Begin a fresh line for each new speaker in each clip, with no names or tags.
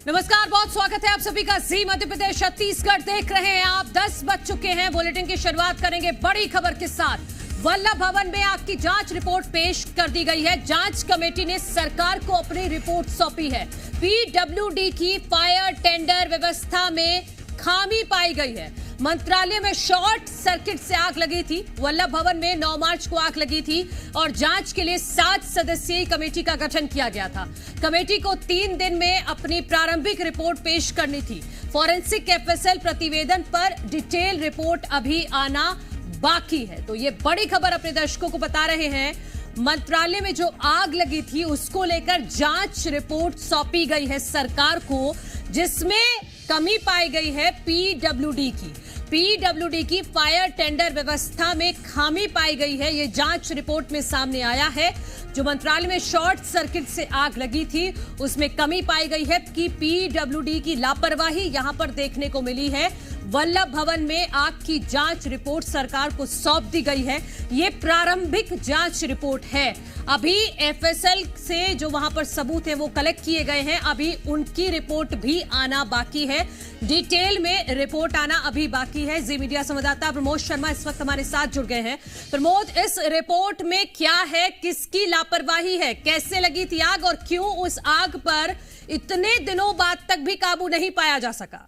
नमस्कार, बहुत स्वागत है आप सभी का। जी मध्य प्रदेश छत्तीसगढ़ देख रहे हैं आप। 10 बज चुके हैं। बुलेटिन की शुरुआत करेंगे बड़ी खबर के साथ। वल्लभ भवन में आग की जांच रिपोर्ट पेश कर दी गई है। जांच कमेटी ने सरकार को अपनी रिपोर्ट सौंपी है। पीडब्ल्यूडी की फायर टेंडर व्यवस्था में खामी पाई गई है। मंत्रालय में शॉर्ट सर्किट से आग लगी थी। वल्लभ भवन में 9 मार्च को आग लगी थी और जांच के लिए 7 सदस्यीय कमेटी का गठन किया गया था। कमेटी को 3 दिन में अपनी प्रारंभिक रिपोर्ट पेश करनी थी। फॉरेंसिक एफएसएल प्रतिवेदन पर डिटेल रिपोर्ट अभी आना बाकी है। तो ये बड़ी खबर अपने दर्शकों को बता रहे हैं। मंत्रालय में जो आग लगी थी उसको लेकर जांच रिपोर्ट सौंपी गई है सरकार को, जिसमें कमी पाई गई है पीडब्ल्यूडी की फायर टेंडर व्यवस्था में खामी पाई गई है। ये जांच रिपोर्ट में सामने आया है। जो मंत्रालय में शॉर्ट सर्किट से आग लगी थी उसमें कमी पाई गई है कि पीडब्ल्यूडी की लापरवाही यहां पर देखने को मिली है। वल्लभ भवन में आग की जांच रिपोर्ट सरकार को सौंप दी गई है। ये प्रारंभिक जांच रिपोर्ट है। अभी एफएसएल से जो वहां पर सबूत हैं वो कलेक्ट किए गए हैं। अभी उनकी रिपोर्ट भी आना बाकी है। डिटेल में रिपोर्ट आना अभी बाकी है। जी मीडिया संवाददाता प्रमोद शर्मा इस वक्त हमारे साथ जुड़ गए हैं। प्रमोद, इस रिपोर्ट में क्या है, किसकी लापरवाही है, कैसे लगी थी आग और क्यों उस आग पर इतने दिनों बाद तक भी काबू नहीं पाया जा सका?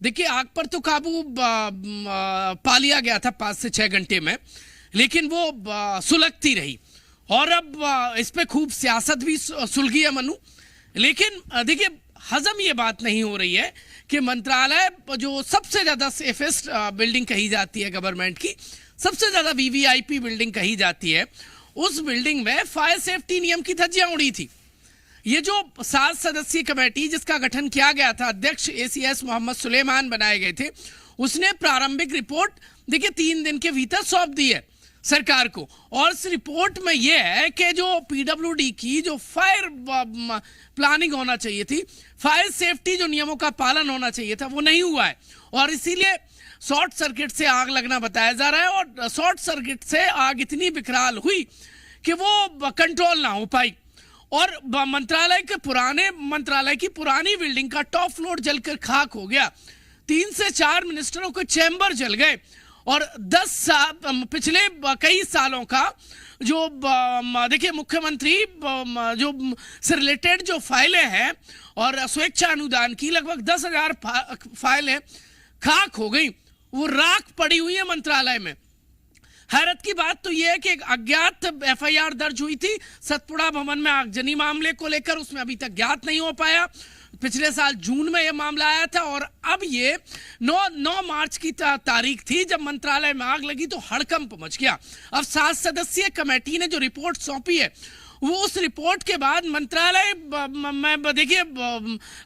देखिए, आग पर तो काबू पा लिया गया था 5 से 6 घंटे में, लेकिन वो सुलगती रही और अब इस पे खूब सियासत भी सुलगी है मनु। लेकिन देखिए, हजम ये बात नहीं हो रही है कि मंत्रालय जो सबसे ज्यादा सेफेस्ट बिल्डिंग कही जाती है गवर्नमेंट की, सबसे ज्यादा वीवीआईपी बिल्डिंग कही जाती है, उस बिल्डिंग में फायर सेफ्टी नियम की धज्जियां उड़ी थी। ये जो 7 सदस्यीय कमेटी जिसका गठन किया गया था, अध्यक्ष एसीएस मोहम्मद सुलेमान बनाए गए थे, उसने प्रारंभिक रिपोर्ट देखिए 3 दिन के भीतर सौंप दी है सरकार को। और इस रिपोर्ट में यह है कि जो पीडब्ल्यूडी की जो फायर प्लानिंग होना चाहिए थी, फायर सेफ्टी जो नियमों का पालन होना चाहिए था, वो नहीं हुआ है और इसीलिए शॉर्ट सर्किट से आग लगना बताया जा रहा है। और शॉर्ट सर्किट से आग इतनी विकराल हुई कि वो कंट्रोल ना हो पाई और मंत्रालय की पुरानी बिल्डिंग का टॉप फ्लोर जलकर खाक हो गया। 3 से 4 मिनिस्टरों के चैम्बर जल गए और 10 साल पिछले कई सालों का जो देखिए मुख्यमंत्री जो से रिलेटेड जो फाइलें हैं और स्वेच्छा अनुदान की लगभग 10,000 फाइलें खाक हो गई, वो राख पड़ी हुई है मंत्रालय में। हैरत की बात तो यह है कि एक अज्ञात एफआईआर दर्ज हुई थी सतपुड़ा भवन में आगजनी मामले को लेकर, उसमें अभी तक ज्ञात नहीं हो पाया। पिछले साल जून में यह मामला आया था और अब ये 9 मार्च की तारीख थी जब मंत्रालय में आग लगी तो हड़कंप मच गया। अब 7 सदस्यीय कमेटी ने जो रिपोर्ट सौंपी है, वो उस रिपोर्ट के बाद मंत्रालय में देखिए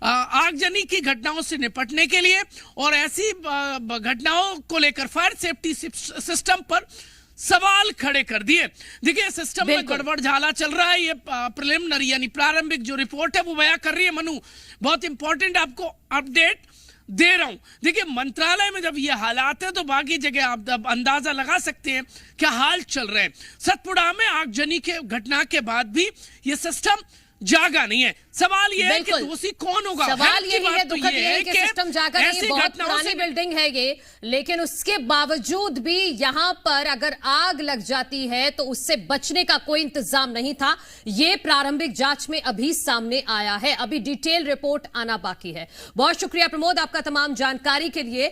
आगजनी की घटनाओं से निपटने के लिए और ऐसी घटनाओं को लेकर फायर सेफ्टी सिस्टम पर सवाल खड़े कर दिए। देखिए, सिस्टम में गड़बड़ झाला चल रहा है। ये प्रिलिमिनरी यानी प्रारंभिक जो रिपोर्ट है वो बयां कर रही है मनु। बहुत इंपॉर्टेंट आपको अपडेट दे रहा हूं। देखिए, मंत्रालय में जब ये हालात है तो बाकी जगह आप अंदाजा लगा सकते हैं क्या हाल चल रहे हैं। सतपुड़ा में आगजनी के घटना के बाद भी ये सिस्टम जागा नहीं है। सवाल ये है कि दोषी कौन होगा।
सवाल यही है, दुखद ये है कि सिस्टम जागा नहीं है। बहुत पुरानी बिल्डिंग है ये, लेकिन उसके बावजूद भी यहां पर अगर आग लग जाती है तो उससे बचने का कोई इंतजाम नहीं था। ये प्रारंभिक जांच में अभी सामने आया है। अभी डिटेल रिपोर्ट आना बाकी है। बहुत शुक्रिया प्रमोद आपका तमाम जानकारी के लिए।